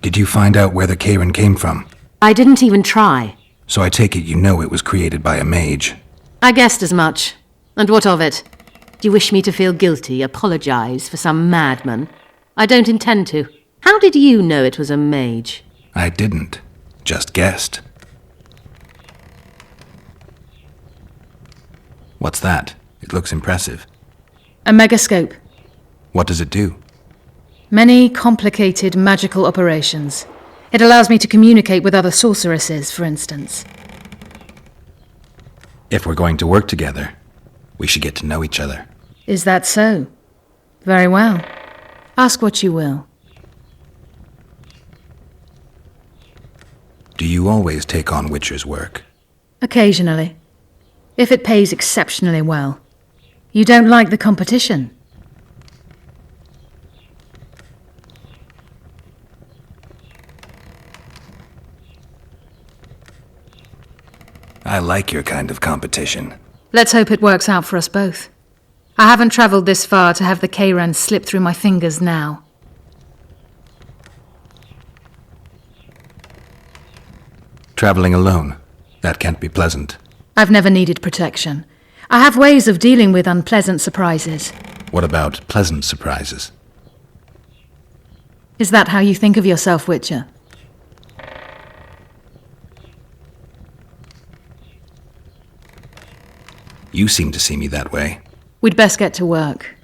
Did you find out where the Karen came from? I didn't even try. So I take it you know it was created by a mage. I guessed as much. And what of it? Do you wish me to feel guilty, apologize for some madman? I don't intend to. How did you know it was a mage? I didn't. Just guessed. What's that? It looks impressive. A megascope. What does it do? Many complicated magical operations. It allows me to communicate with other sorceresses, for instance. If we're going to work together, we should get to know each other. Is that so? Very well. Ask what you will. Do you always take on Witcher's work? Occasionally. If it pays exceptionally well. You don't like the competition? I like your kind of competition. Let's hope it works out for us both. I haven't traveled this far to have the Kayran slip through my fingers now. Traveling alone, that can't be pleasant. I've never needed protection. I have ways of dealing with unpleasant surprises. What about pleasant surprises? Is that how you think of yourself, Witcher? You seem to see me that way. We'd best get to work.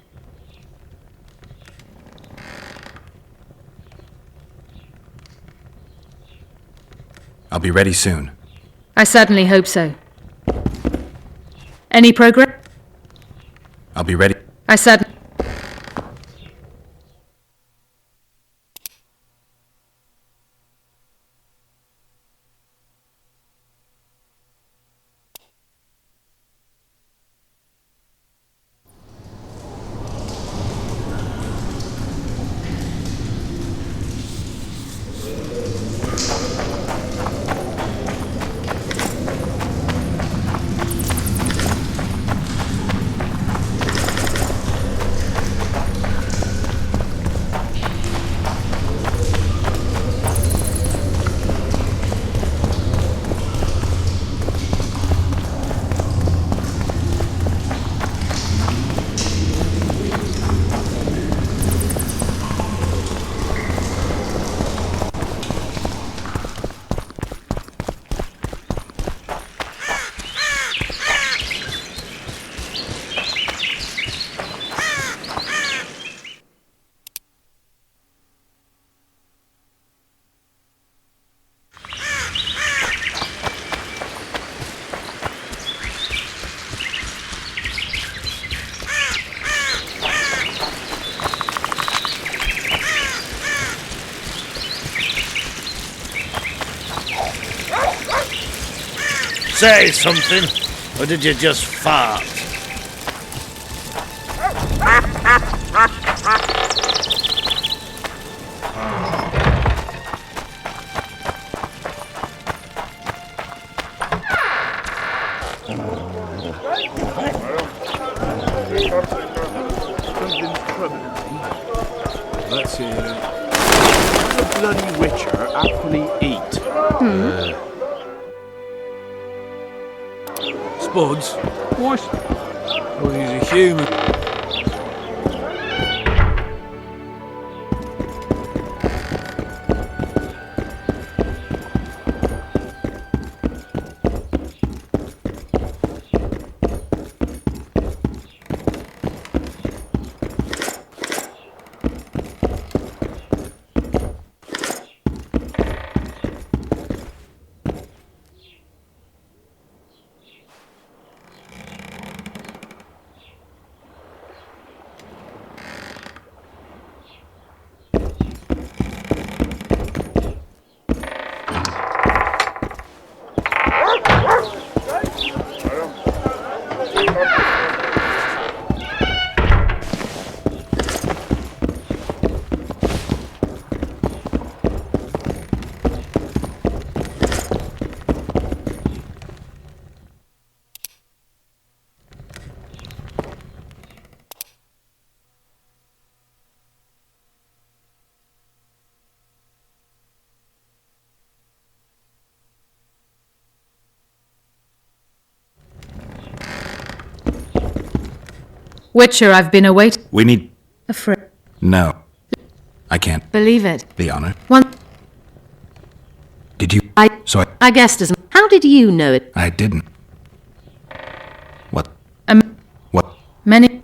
I'll be ready soon. I certainly hope so. Any progress? I'll be ready. I certainly... Say something, or did you just fart? Let's see. What does a bloody witcher actually eat? Spuds? What? Well, he's a human. Witcher, I've been awaiting We need... a friend. No. I can't. Believe it. The honor. One. Did you... I So I guessed as. How did you know it? I didn't. What? What? Many.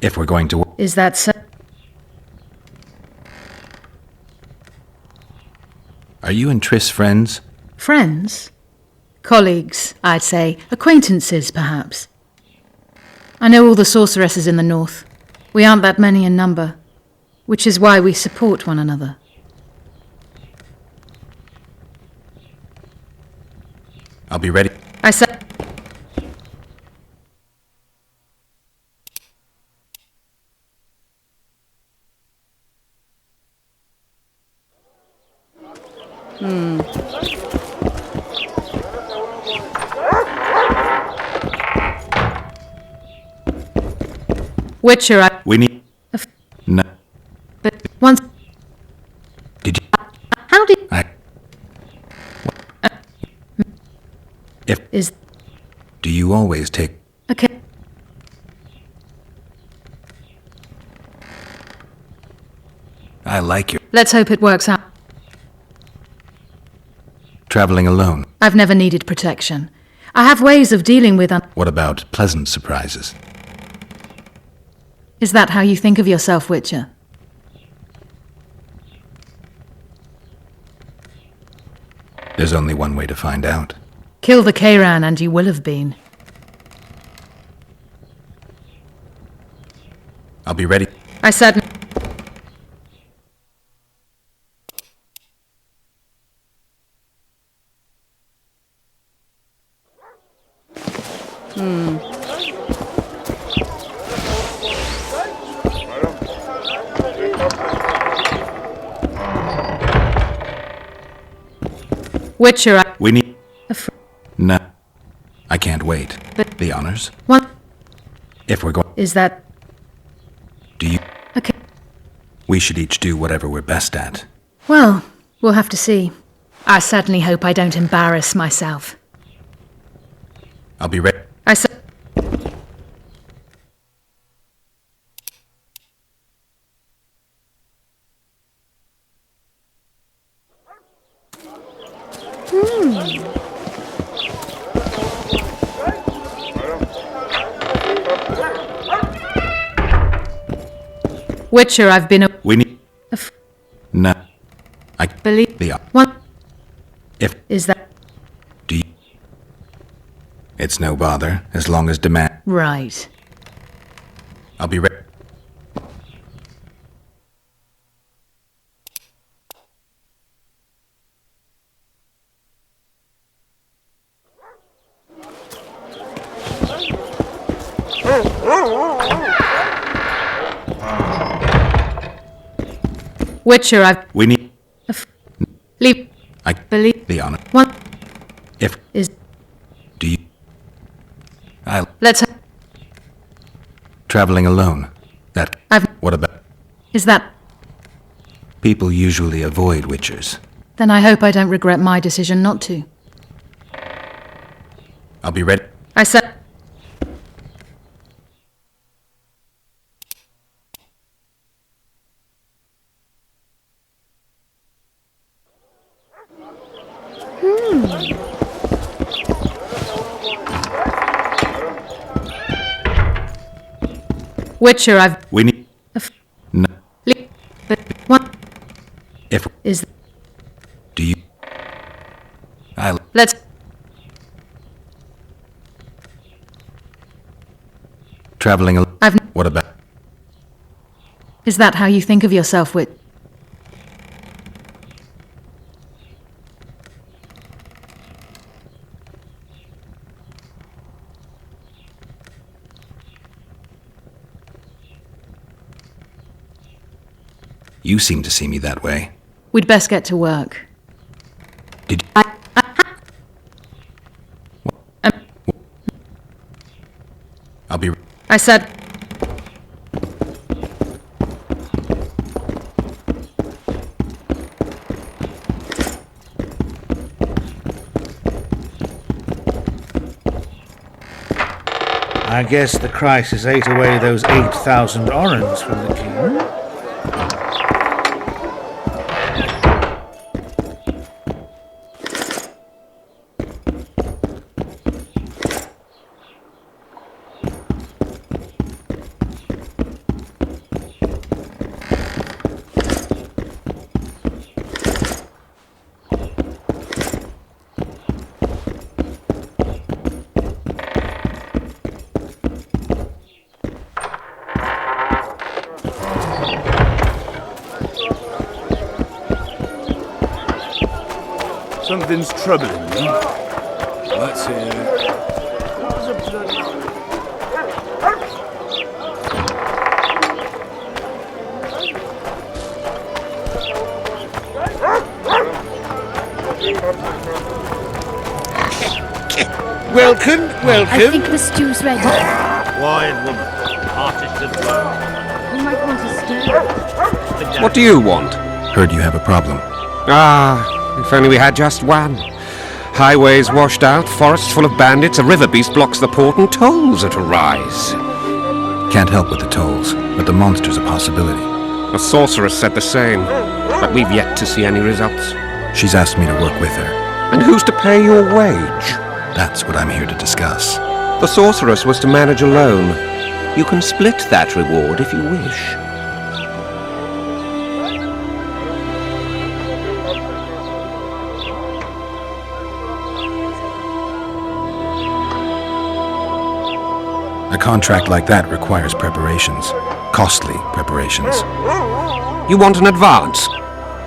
If we're going to... Is that so? Are you and Triss friends? Friends? Colleagues, I'd say. Acquaintances, perhaps. I know all the sorceresses in the north. We aren't that many in number, which is why we support one another. I'll be ready. I said... Witcher, I... We need... No. But once... Did you... How did? I... If... Is... Do you always take... Okay. I like your... Let's hope it works out. Traveling alone. I've never needed protection. I have ways of dealing with... What about pleasant surprises? Is that how you think of yourself, Witcher? There's only one way to find out. Kill the Kairan and you will have been. I'll be ready. I said... Witcher, I... We need... a fr- No. I can't wait. But- The honors? What? If we're going... Is that... Do you... Okay. We should each do whatever we're best at. Well, we'll have to see. I certainly hope I don't embarrass myself. I'll be ready. I said... Witcher, I've been a... We need... a f- No. I... believe... The... What? If... Is that... Do you... It's no bother, as long as demand... Right. I'll be ready. Witcher, I've... We need... Leave... I... believe... The honor. What? If... Is... Do you... I... Let's... Traveling alone. That... I've... What about... Is that... People usually avoid witchers. Then I hope I don't regret my decision not to. I'll be ready. I said... Witcher, I've... We need... No. Leave... But... What? If... Is... Do you... I... Let's... Traveling alone. I've... What about... Is that how you think of yourself, Wit... You seem to see me that way. We'd best get to work. Did... I'll be... I said... I guess the crisis ate away those 8,000 orens from the king. Something's troubling you. Let's hear it. Welcome, welcome. I think the stew's ready. Quiet woman. Artist of work. You might want to stir. What do you want? Heard you have a problem. If only we had just one. Highways washed out, forests full of bandits, a river beast blocks the port, and tolls at a rise. Can't help with the tolls, but the monster's a possibility. A sorceress said the same, but we've yet to see any results. She's asked me to work with her. And who's to pay your wage? That's what I'm here to discuss. The sorceress was to manage alone. You can split that reward if you wish. A contract like that requires preparations. Costly preparations. You want an advance?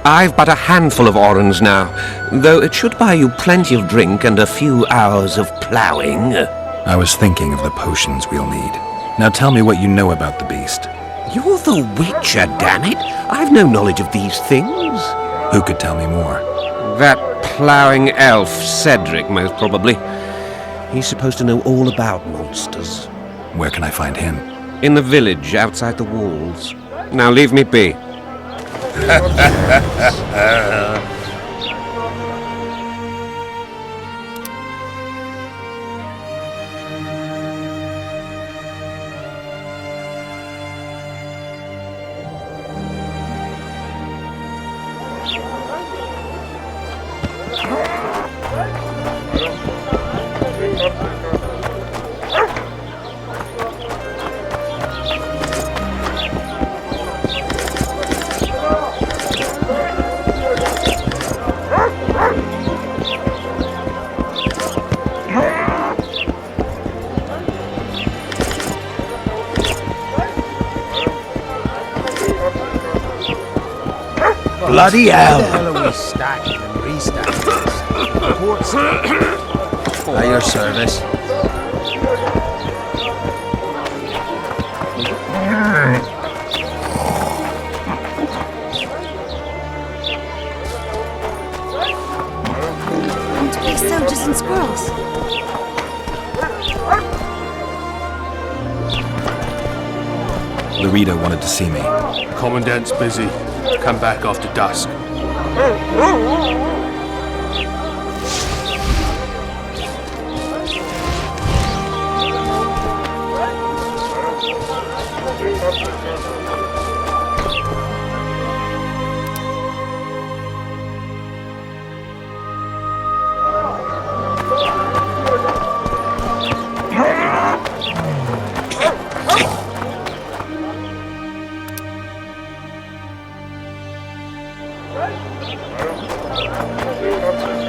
I've but a handful of orens now, though it should buy you plenty of drink and a few hours of ploughing. I was thinking of the potions we'll need. Now tell me what you know about the beast. You're the Witcher, damn it! I've no knowledge of these things. Who could tell me more? That ploughing elf, Cedric, most probably. He's supposed to know all about monsters. Where can I find him? In the village, outside the walls. Now leave me be. Bloody hell! How are we stacking and restacking this? Port's at your service. Want to play soldiers and squirrels? Larita wanted to see me. Commandant's busy. Come back after dusk.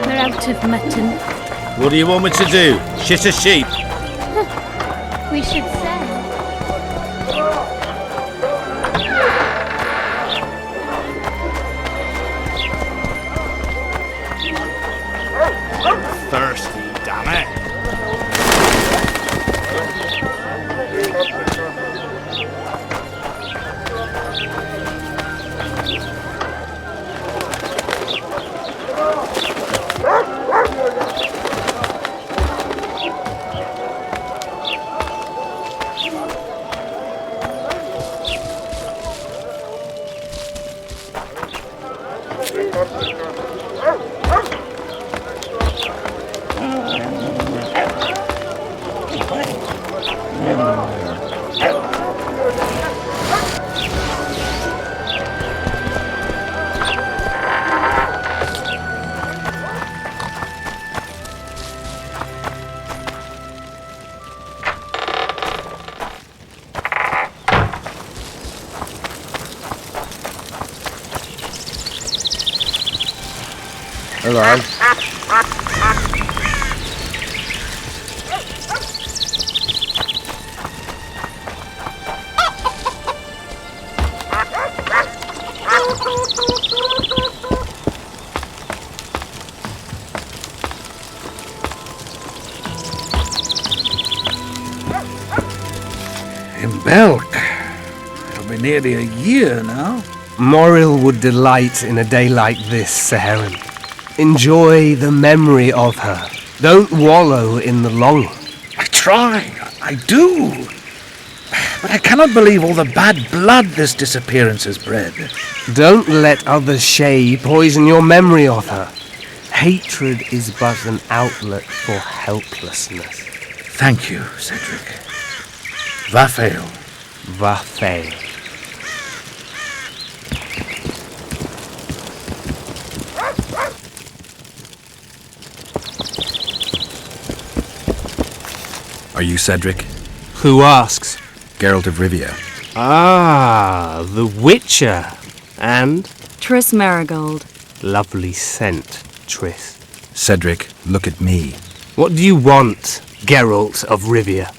We're out of mutton. What do you want me to do? Shit a sheep? We should say. Thirsty, damn it. Hello. In Belk. It'll be nearly a year now. Moril would delight in a day like this, Saharim. Enjoy the memory of her. Don't wallow in the longing. I try. I do. But I cannot believe all the bad blood this disappearance has bred. Don't let other Shay poison your memory of her. Hatred is but an outlet for helplessness. Thank you, Cedric. Vafail. Vafail. Are you Cedric? Who asks? Geralt of Rivia. Ah, the Witcher. And? Triss Marigold. Lovely scent, Triss. Cedric, look at me. What do you want, Geralt of Rivia?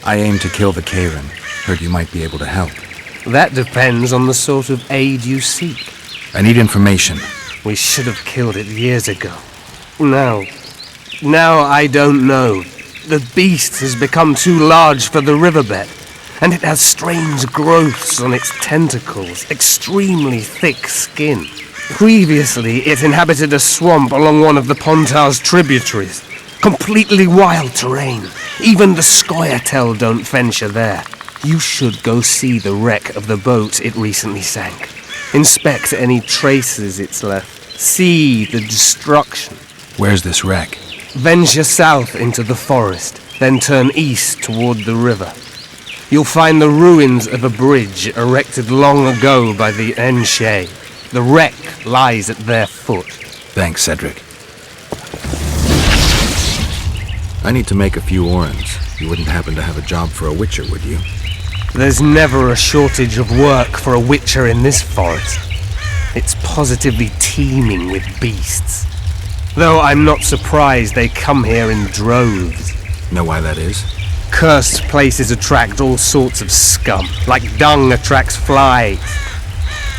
I aim to kill the Karen. Heard you might be able to help. That depends on the sort of aid you seek. I need information. We should have killed it years ago. Now I don't know. The beast has become too large for the riverbed, and it has strange growths on its tentacles, extremely thick skin. Previously, it inhabited a swamp along one of the Pontar's tributaries. Completely wild terrain. Even the Scoia'tael don't venture there. You should go see the wreck of the boat it recently sank. Inspect any traces it's left. See the destruction. Where's this wreck? Venture south into the forest, then turn east toward the river. You'll find the ruins of a bridge erected long ago by the Enshe. The wreck lies at their foot. Thanks, Cedric. I need to make a few orans. You wouldn't happen to have a job for a witcher, would you? There's never a shortage of work for a witcher in this forest. It's positively teeming with beasts. Though I'm not surprised they come here in droves. Know why that is? Cursed places attract all sorts of scum, like dung attracts flies.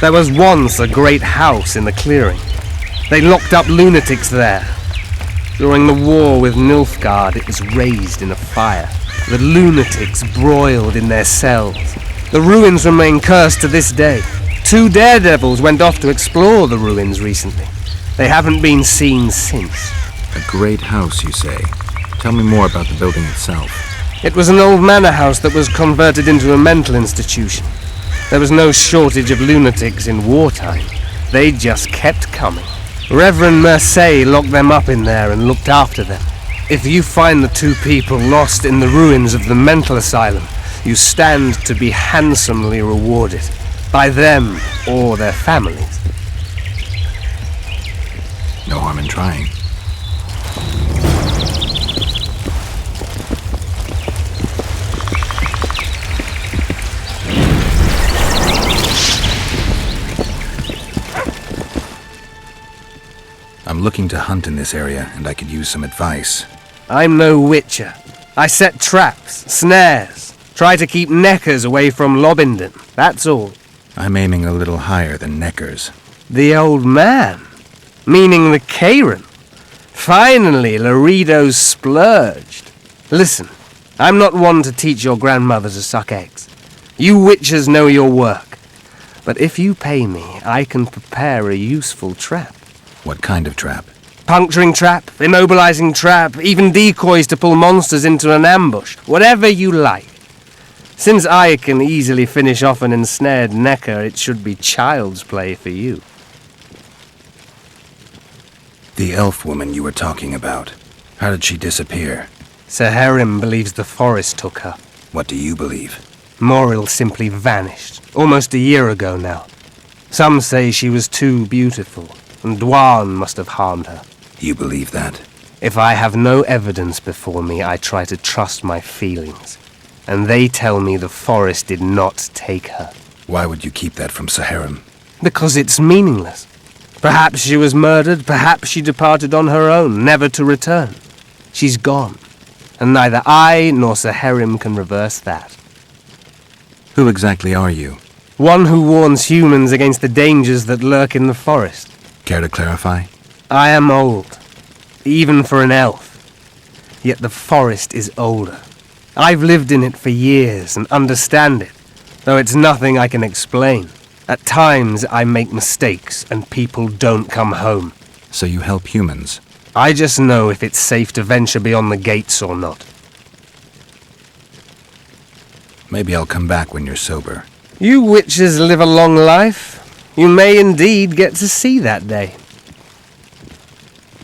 There was once a great house in the clearing. They locked up lunatics there. During the war with Nilfgaard, it was raised in a fire. The lunatics broiled in their cells. The ruins remain cursed to this day. 2 daredevils went off to explore the ruins recently. They haven't been seen since. A great house, you say. Tell me more about the building itself. It was an old manor house that was converted into a mental institution. There was no shortage of lunatics in wartime. They just kept coming. Reverend Mercey locked them up in there and looked after them. If you find the 2 people lost in the ruins of the mental asylum, you stand to be handsomely rewarded. By them or their families. No harm in trying. I'm looking to hunt in this area, and I could use some advice. I'm no witcher. I set traps, snares, try to keep neckers away from Lobinden, that's all. I'm aiming a little higher than Neckers. The old man? Meaning the Karen? Finally, Laredo's splurged. Listen, I'm not one to teach your grandmother to suck eggs. You witchers know your work. But if you pay me, I can prepare a useful trap. What kind of trap? Puncturing trap, immobilizing trap, even decoys to pull monsters into an ambush. Whatever you like. Since I can easily finish off an ensnared Necker, it should be child's play for you. The elf woman you were talking about. How did she disappear? Saharim believes the forest took her. What do you believe? Moril simply vanished, almost a year ago now. Some say she was too beautiful, and Dwan must have harmed her. You believe that? If I have no evidence before me, I try to trust my feelings. And they tell me the forest did not take her. Why would you keep that from Saharim? Because it's meaningless. Perhaps she was murdered, perhaps she departed on her own, never to return. She's gone, and neither I nor Saharim can reverse that. Who exactly are you? One who warns humans against the dangers that lurk in the forest. Care to clarify? I am old, even for an elf. Yet the forest is older. I've lived in it for years and understand it, though it's nothing I can explain. At times I make mistakes and people don't come home. So you help humans? I just know if it's safe to venture beyond the gates or not. Maybe I'll come back when you're sober. You witches live a long life. You may indeed get to see that day.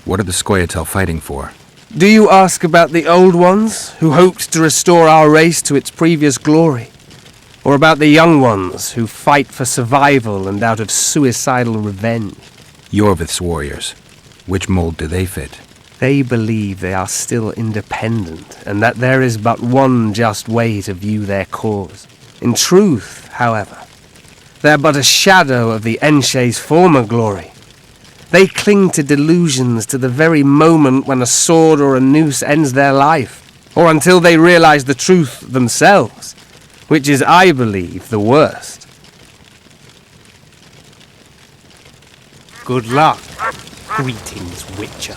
What are the Scoia'tael fighting for? Do you ask about the old ones, who hoped to restore our race to its previous glory? Or about the young ones, who fight for survival and out of suicidal revenge? Yorvith's warriors. Which mold do they fit? They believe they are still independent, and that there is but one just way to view their cause. In truth, however, they're but a shadow of the Enshe's former glory. They cling to delusions to the very moment when a sword or a noose ends their life, or until they realize the truth themselves, which is, I believe, the worst. Good luck. Greetings, Witcher.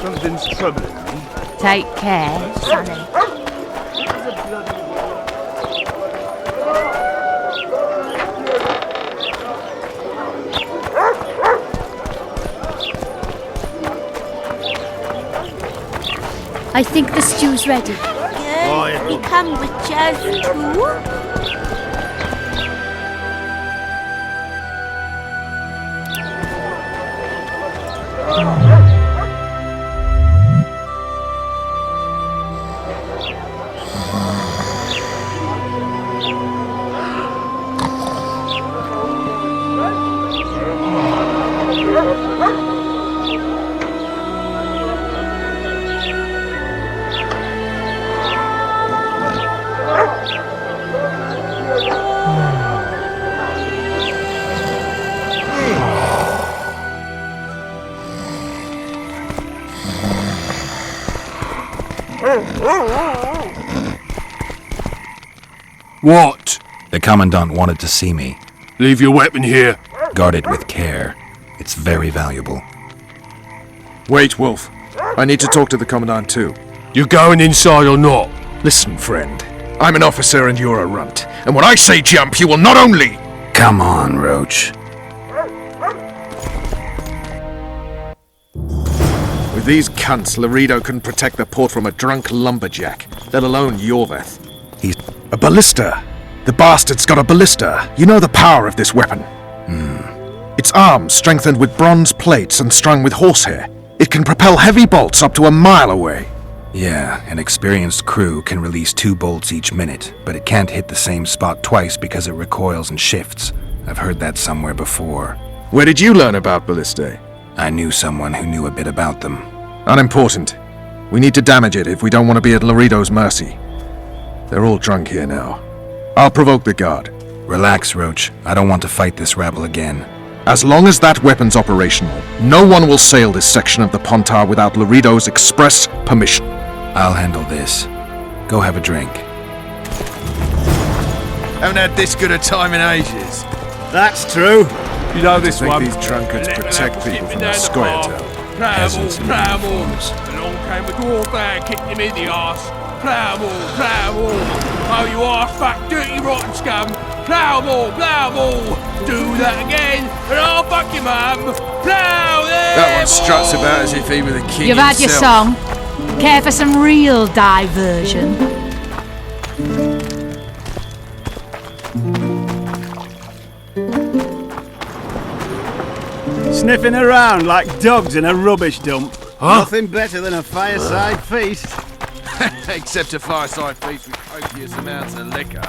Something's troubling me. Take care, Sonny. I think the stew's ready. Good. Become witches too? What? The Commandant wanted to see me. Leave your weapon here. Guard it with care. It's very valuable. Wait, Wolf. I need to talk to the Commandant too. You going inside or not? Listen, friend. I'm an officer and you're a runt. And when I say jump, you will not only... Come on, Roach. With these cunts, Laredo can protect the port from a drunk lumberjack, let alone Yorvith. He's... A ballista! The bastard's got a ballista! You know the power of this weapon. Its arms strengthened with bronze plates and strung with horsehair. It can propel heavy bolts up to a mile away. Yeah, an experienced crew can release 2 bolts each minute, but it can't hit the same spot twice because it recoils and shifts. I've heard that somewhere before. Where did you learn about ballistae? I knew someone who knew a bit about them. Unimportant. We need to damage it if we don't want to be at Laredo's mercy. They're all drunk here now. I'll provoke the guard. Relax, Roach. I don't want to fight this rabble again. As long as that weapon's operational, no one will sail this section of the Pontar without Laredo's express permission. I'll handle this. Go have a drink. Haven't had this good a time in ages. That's true. You know this one. These drunkards protect people from the Scoia'tael. Peasants in uniforms. Along came a dwarf there, kicked him in the arse. Plough-more. Oh, you arse-fuck, dirty rotten scum. Plough-more. Do that again, and I'll fuck your mum. Plough them. That one struts about as if he were the king You've had your himself. song. Care for some real diversion? Sniffing around like dogs in a rubbish dump. Nothing better than a fireside feast. Except a fireside feast with copious amounts of liquor.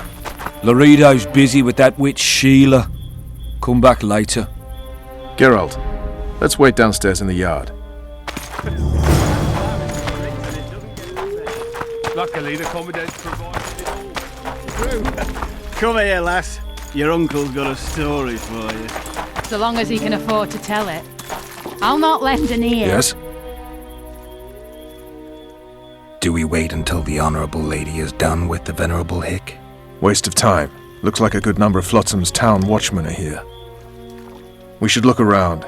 Laredo's busy with that witch Sheila. Come back later. Geralt, let's wait downstairs in the yard. Luckily, the commandant provided it all. Come here, lass. Your uncle's got a story for you. So long as he can afford to tell it. I'll not lend an ear. Yes? Do we wait until the Honorable Lady is done with the Venerable Hick? Waste of time. Looks like a good number of Flotsam's town watchmen are here. We should look around.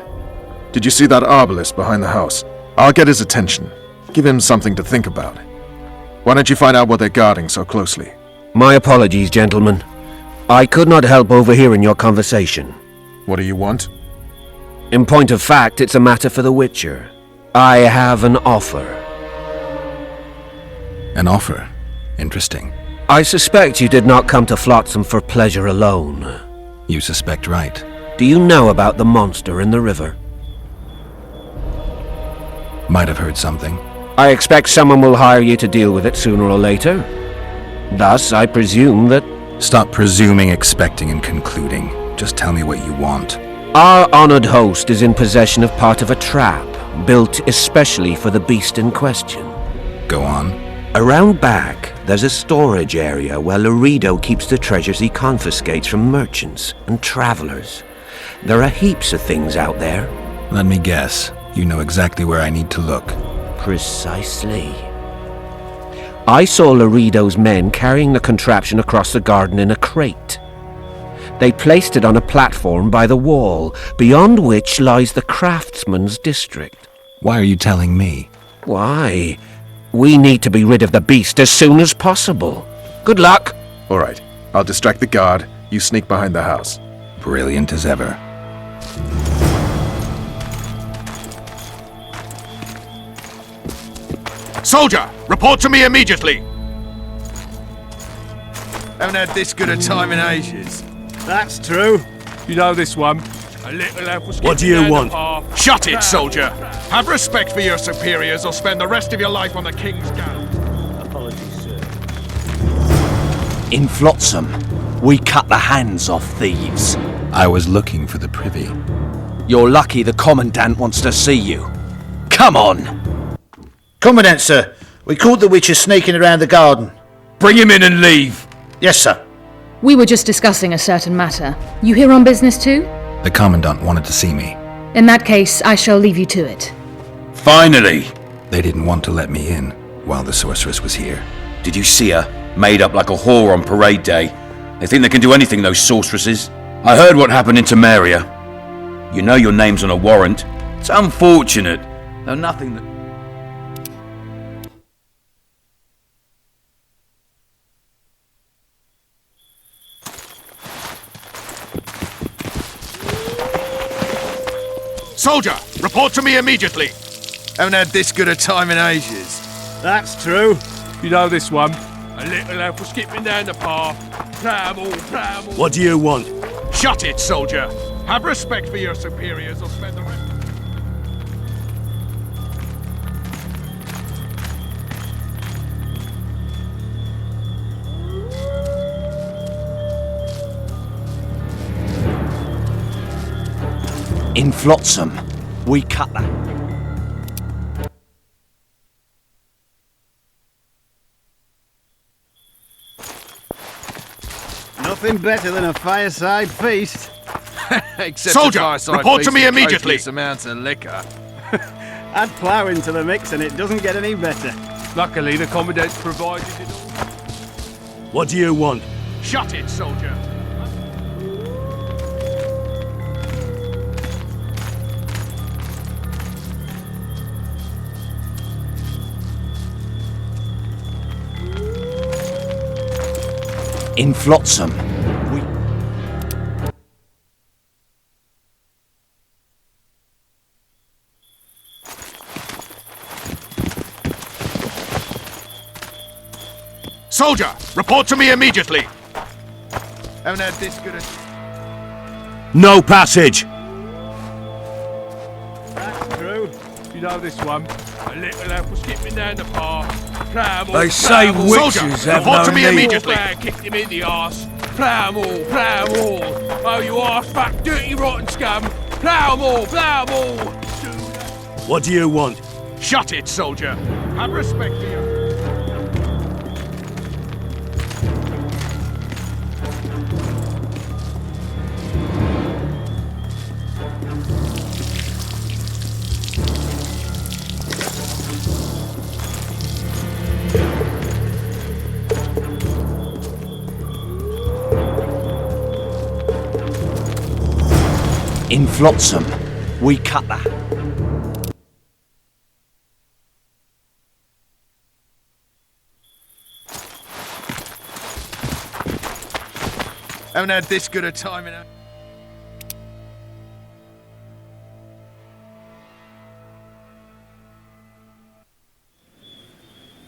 Did you see that arbalist behind the house? I'll get his attention. Give him something to think about. Why don't you find out what they're guarding so closely? My apologies, gentlemen. I could not help overhearing your conversation. What do you want? In point of fact, it's a matter for the Witcher. I have an offer. An offer? Interesting. I suspect you did not come to Flotsam for pleasure alone. You suspect right. Do you know about the monster in the river? Might have heard something. I expect someone will hire you to deal with it sooner or later. Thus, I presume that... Stop presuming, expecting, and concluding. Just tell me what you want. Our honored host is in possession of part of a trap, built especially for the beast in question. Go on. Around back, there's a storage area where Laredo keeps the treasures he confiscates from merchants and travelers. There are heaps of things out there. Let me guess. You know exactly where I need to look. Precisely. I saw Laredo's men carrying the contraption across the garden in a crate. They placed it on a platform by the wall, beyond which lies the craftsman's district. Why are you telling me? Why? We need to be rid of the beast as soon as possible. Good luck. All right. I'll distract the guard. You sneak behind the house. Brilliant as ever. Soldier! Report to me immediately! Haven't had this good a time in ages. That's true. You know this one. A little elf was What do skipping you down the want? path. Shut it, soldier! Have respect for your superiors or spend the rest of your life on the King's gallows. Apologies, sir. In Flotsam, we cut the hands off thieves. I was looking for the privy. You're lucky the Commandant wants to see you. Come on! Commandant, sir. We caught the witches sneaking around the garden. Bring him in and leave. Yes, sir. We were just discussing a certain matter. You here on business too? The Commandant wanted to see me. In that case, I shall leave you to it. Finally. They didn't want to let me in while the sorceress was here. Did you see her? Made up like a whore on parade day. They think they can do anything, those sorceresses. I heard what happened in Temeria. You know your name's on a warrant. It's unfortunate, though nothing that... Soldier! Report to me immediately! Haven't had this good a time in ages. That's true. You know this one. A little elf was skipping down the path. Plough-more. What do you want? Shut it, soldier! Have respect for your superiors or spend the rest... In Flotsam, we cut the... Nothing better than a fireside feast. Except Soldier, a fireside report to feast me with immediately. copious amounts of liquor. Add plough into the mix and it doesn't get any better. Luckily, the commandant's provided it all. What do you want? Shut it, soldier. In Flotsam, we... Soldier, report to me immediately. Haven't had this good a... No passage! That's true. You know this one. A little lad was skipping down the path. Plough They say witches Soldier, have report no to me need. immediately. Kicked him in the arse. Plough 'em all, plough 'em all. Oh, you arse-back, dirty, rotten scum. Plough 'em all, plough 'em all. What do you want? Shut it, soldier. Have respect for you. In Flotsam, we cut the... Haven't had this good a time in a...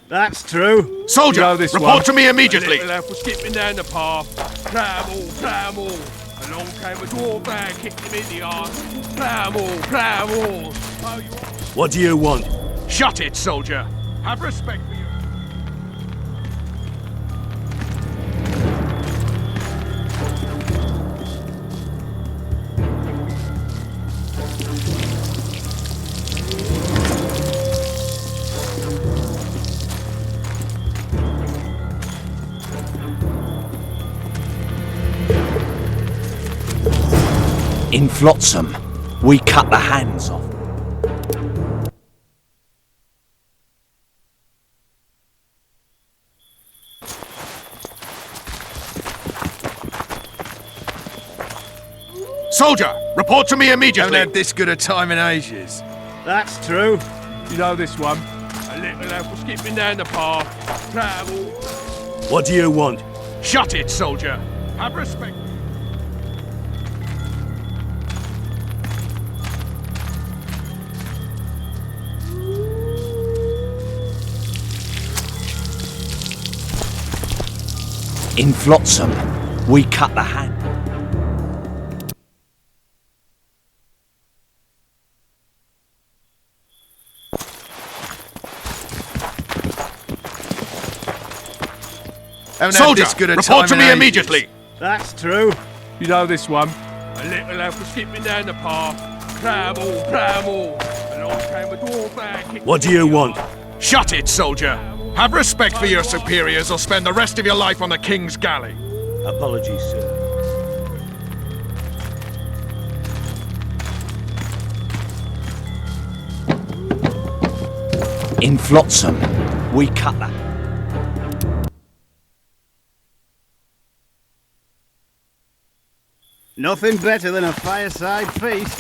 That's true. Soldier, You know this report one. to me immediately. A little lad was skipping down the path. Plough 'em all, plough 'em all. Along came a dwarf man, kicked him in the arse. Plough 'em all, plough 'em all. Oh, you... What do you want? Shut it, soldier. Have respect for you. In Flotsam, we cut the hands off. Soldier, report to me Haven't immediately. had this good a time in ages. That's true. You know this one. A little lad was skipping down the path. Plough 'em all. What do you want? Shut it, soldier. Have respect. In Flotsam, we cut the hand. Haven't had Soldier, this good a report time to in me ages. immediately. That's true. You know this one. A little lad was skipping down the path. Plough 'em all, plough 'em all. Along came a dwarf man, kicked What do him you in the want? arse. Shut it, soldier. Have respect for your superiors or spend the rest of your life on the King's galley. Apologies, sir. In Flotsam, we cut the... Nothing better than a fireside feast.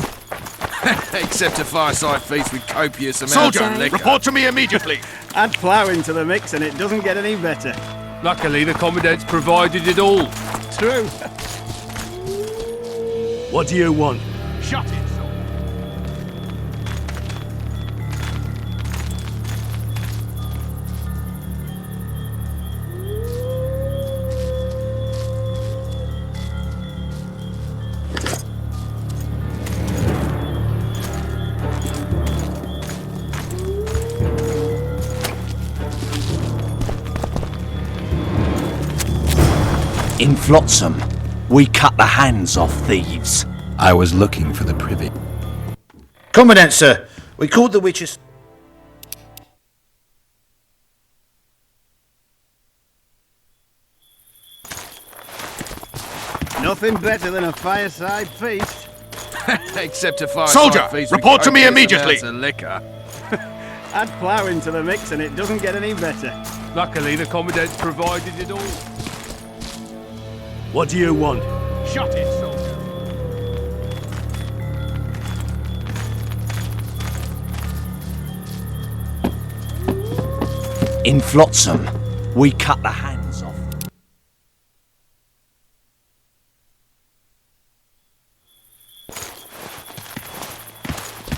Except a fireside feast with copious amounts Soldier, of liquor. report to me immediately. Add plough into the mix and it doesn't get any better. Luckily, the commandant's provided it all. True. What do you want? Shut it, soldier. In Flotsam, we cut the hands off thieves. I was looking for the privy. Commandant, sir. We called the witches... Nothing better than a fireside feast. Except a fireside Soldier, feast report with to me copious immediately. amounts of liquor. Add plough into the mix and it doesn't get any better. Luckily, the Commandant's provided it all. What do you want? Shut it, soldier. In Flotsam, we cut the hands off.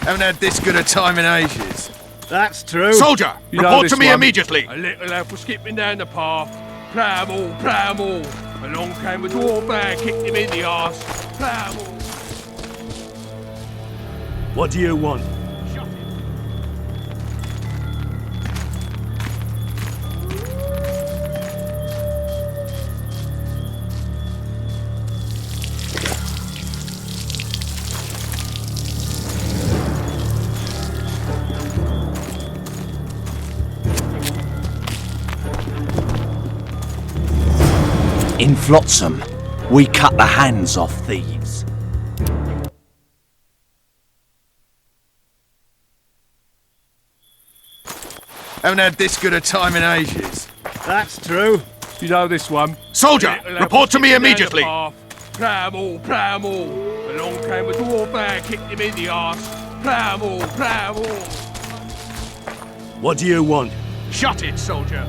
Haven't had this good a time in ages. That's true. Soldier, You know report this to me one. immediately. A little lad was skipping down the path. Plough 'em all, plough 'em all. Along came a dwarf man, kicked him in the arse. Plough 'em all. What do you want? Shut it. In Flotsam, we cut the hands off thieves. Haven't had this good a time in ages. That's true. You know this one. Soldier, A little lad report was to me skipping down the immediately. path. Plough 'em all, plough 'em all. Along came a dwarf man, kicked him in the arse. Plough 'em all, plough 'em all. What do you want? Shut it, soldier.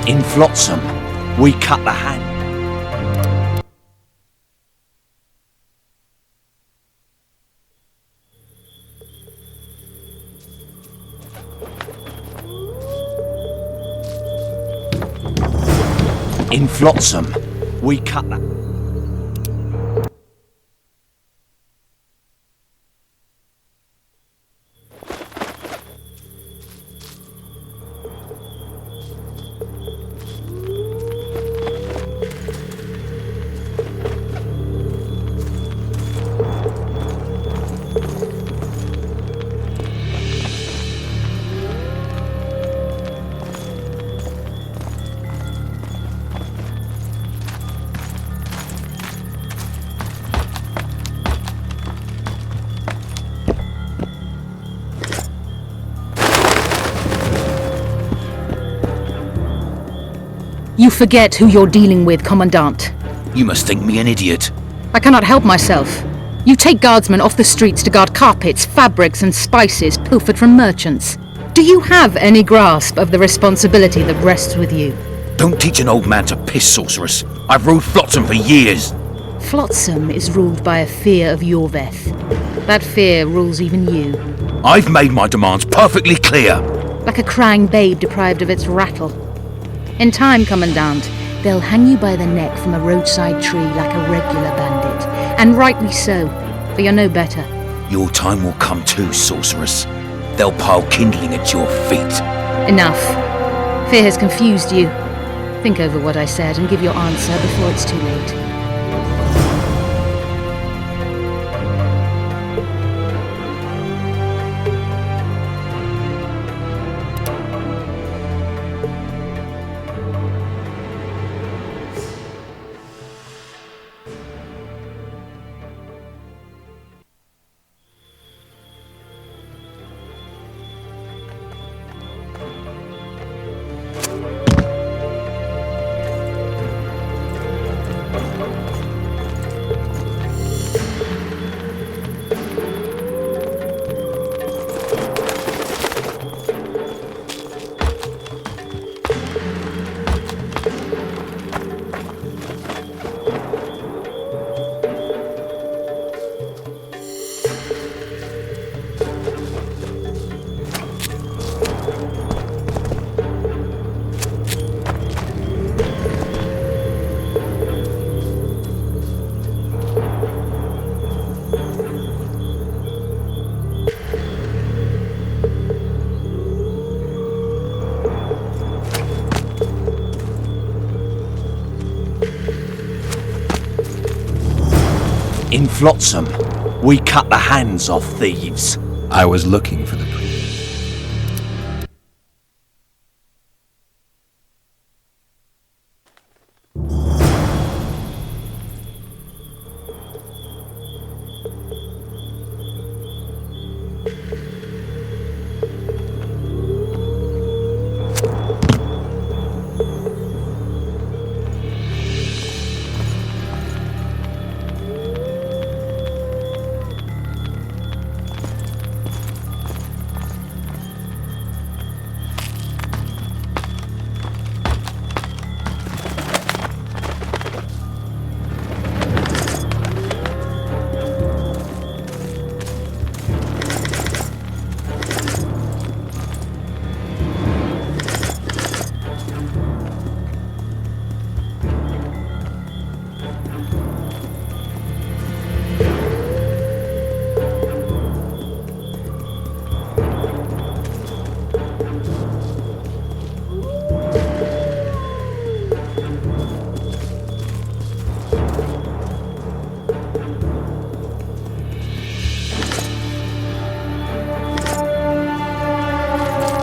In Flotsam, we cut the hand. In Flotsam, we cut the... You forget who you're dealing with, Commandant. You must think me an idiot. I cannot help myself. You take guardsmen off the streets to guard carpets, fabrics and spices pilfered from merchants. Do you have any grasp of the responsibility that rests with you? Don't teach an old man to piss, sorceress. I've ruled Flotsam for years. Flotsam is ruled by a fear of Yorveth. That fear rules even you. I've made my demands perfectly clear. Like a crying babe deprived of its rattle. In time, Commandant, they'll hang you by the neck from a roadside tree like a regular bandit. And rightly so, for you're no better. Your time will come too, sorceress. They'll pile kindling at your feet. Enough. Fear has confused you. Think over what I said and give your answer before it's too late. In Flotsam, we cut the hands off thieves. I was looking for the priest.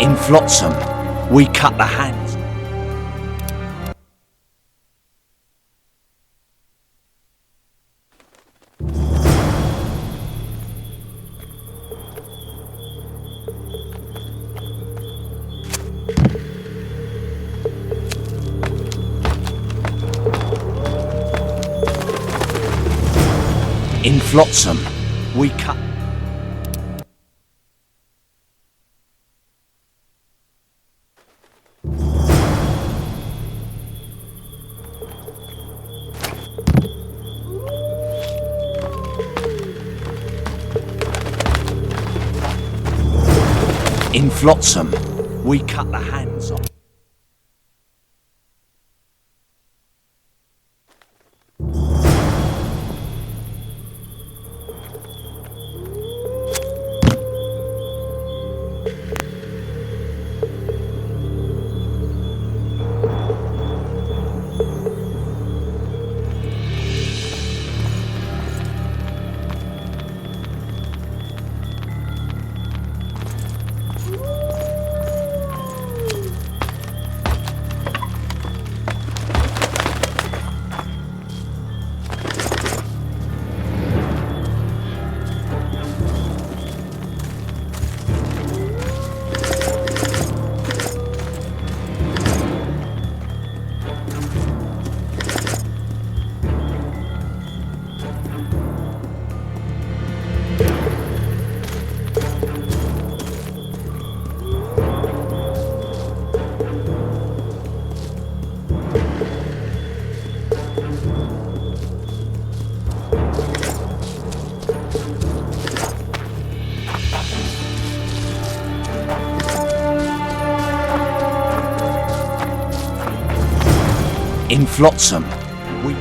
In Flotsam, we cut the hands. In Flotsam, we cut. In Flotsam, we cut the hands off. In Flotsam, we...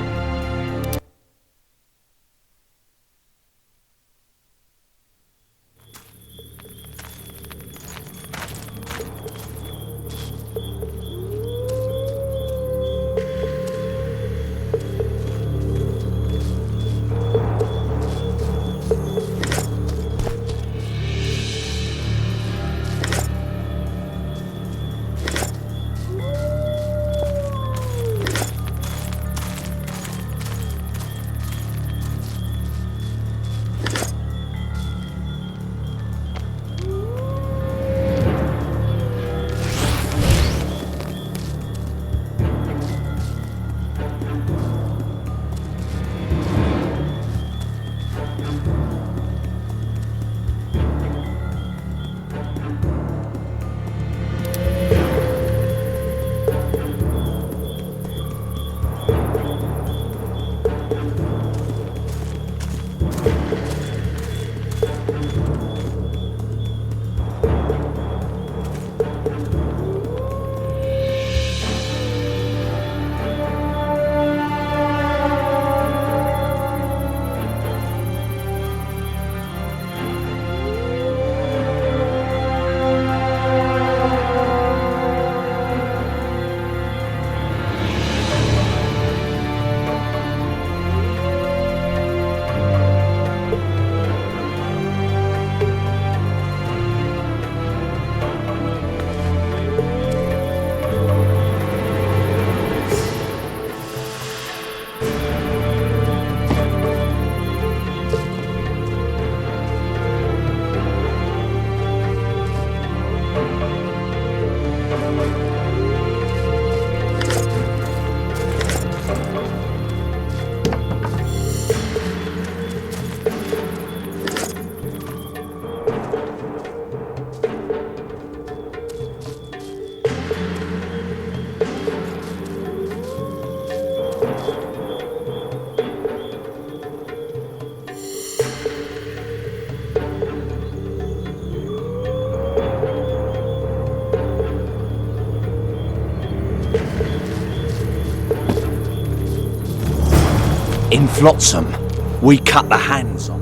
In Flotsam, we cut the hands off.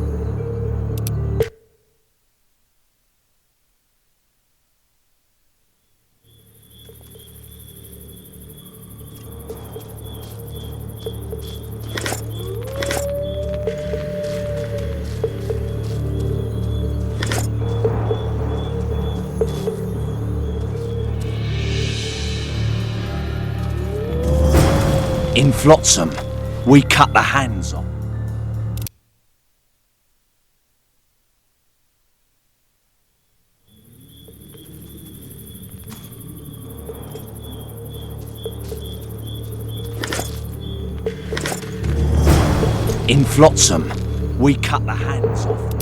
In Flotsam, we cut the hands off. In Flotsam, we cut the hands off.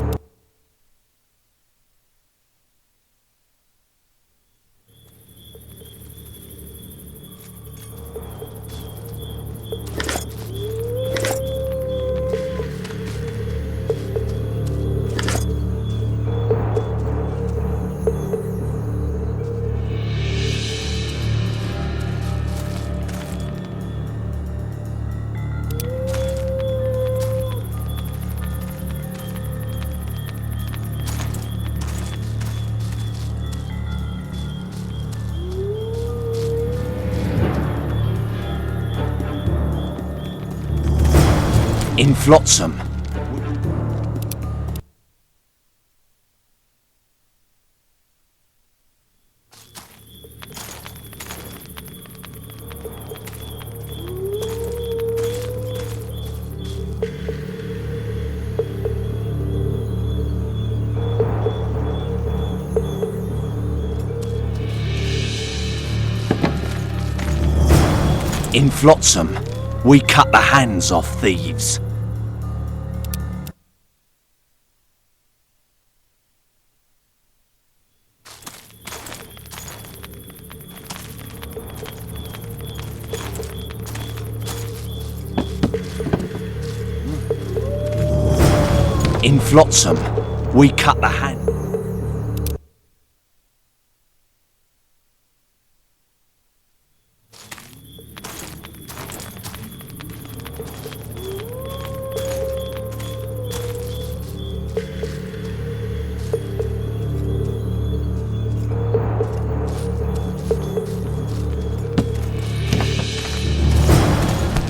In Flotsam. In Flotsam, we cut the hands off thieves. In Flotsam, we cut the hand.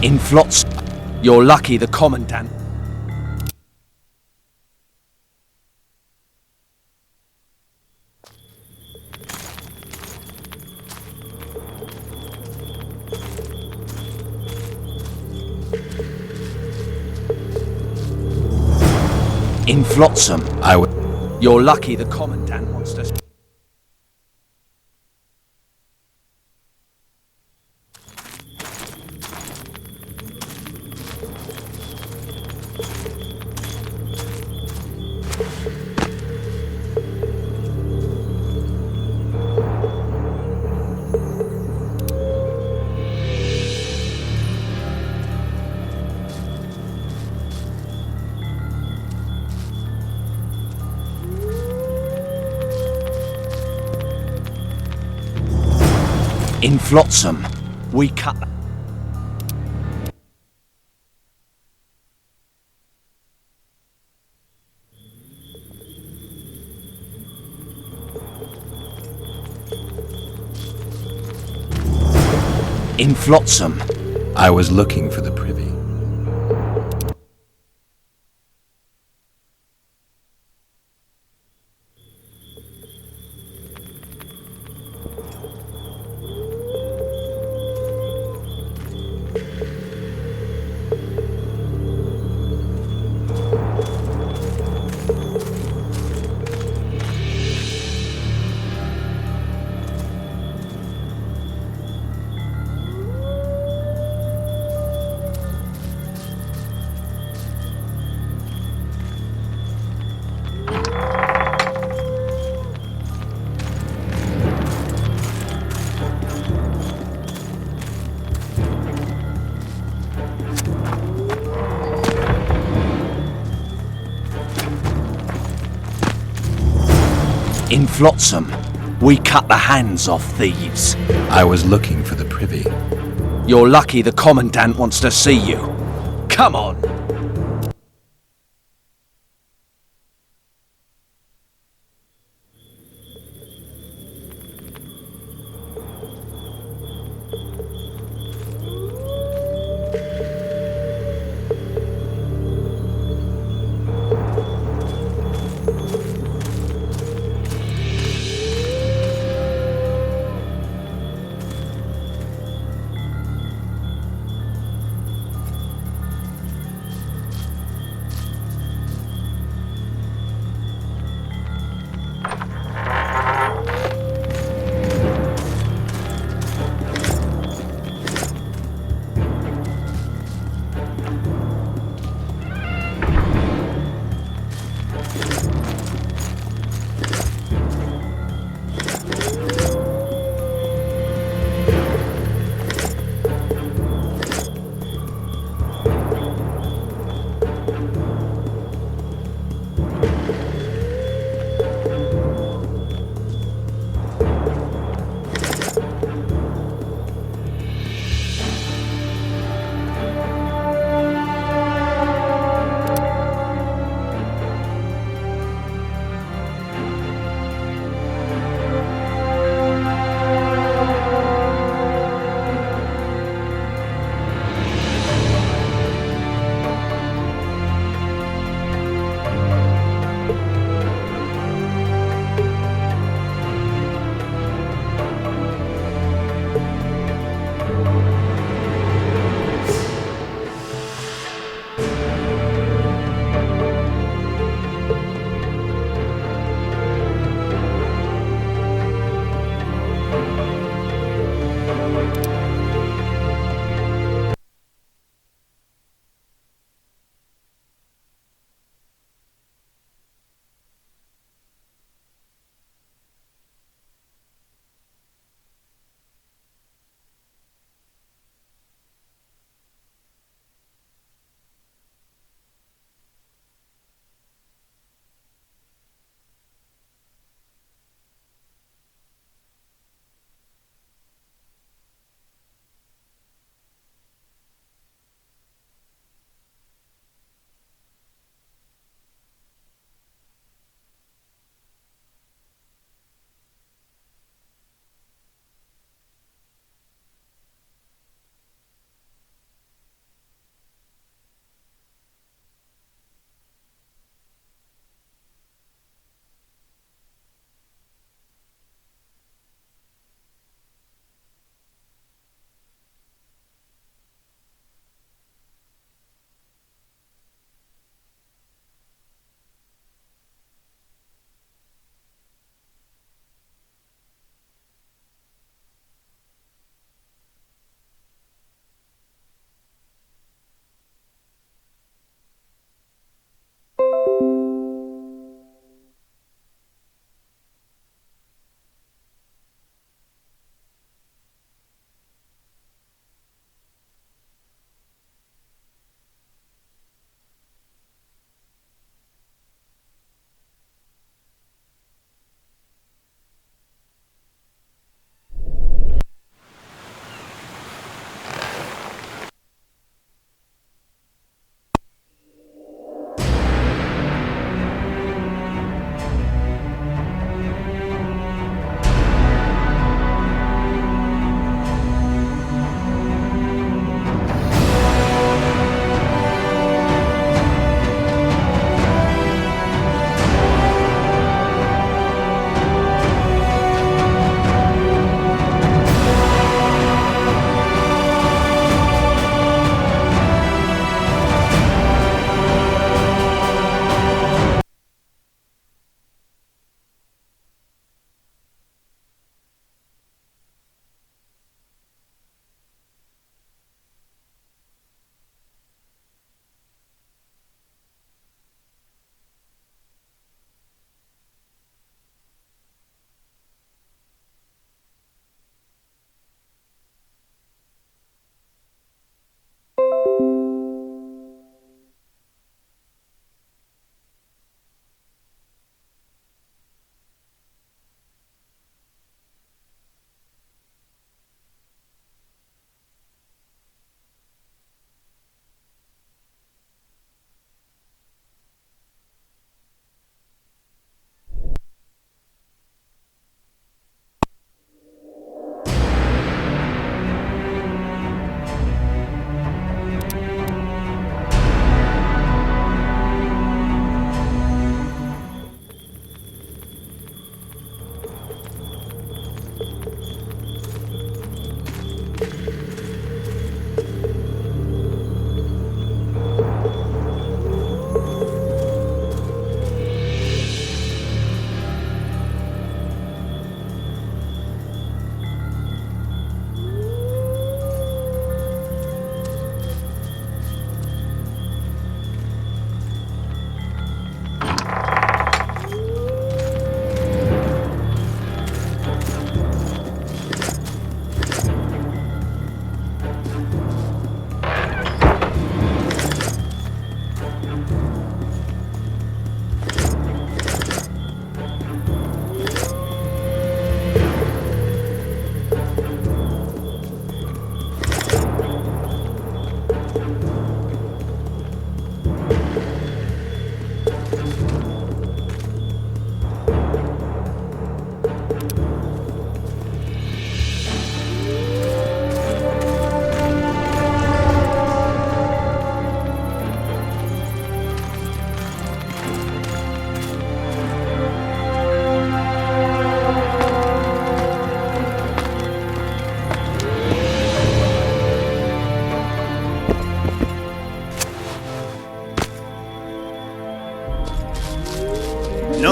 In Flotsam, you're lucky the Commandant. In Flotsam, you're lucky the Commandant wants to... In Flotsam, we cut... In Flotsam, I was looking for the privy. Flotsam, we cut the hands off thieves. I was looking for the privy. You're lucky the Commandant wants to see you. Come on!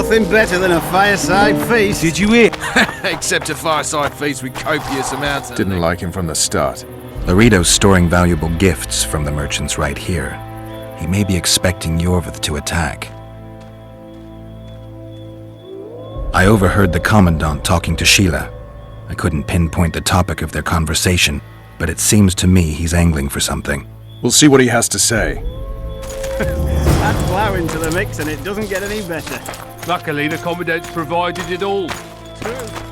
Nothing better than a fireside feast. Did you hear? Except a fireside feast with copious amounts of... Didn't like him from the start. Laredo's storing valuable gifts from the merchants right here. He may be expecting Yorvith to attack. I overheard the Commandant talking to Sheila. I couldn't pinpoint the topic of their conversation, but it seems to me he's angling for something. We'll see what he has to say. Add plough into the mix and it doesn't get any better. Luckily, the Commandant's provided it all. True.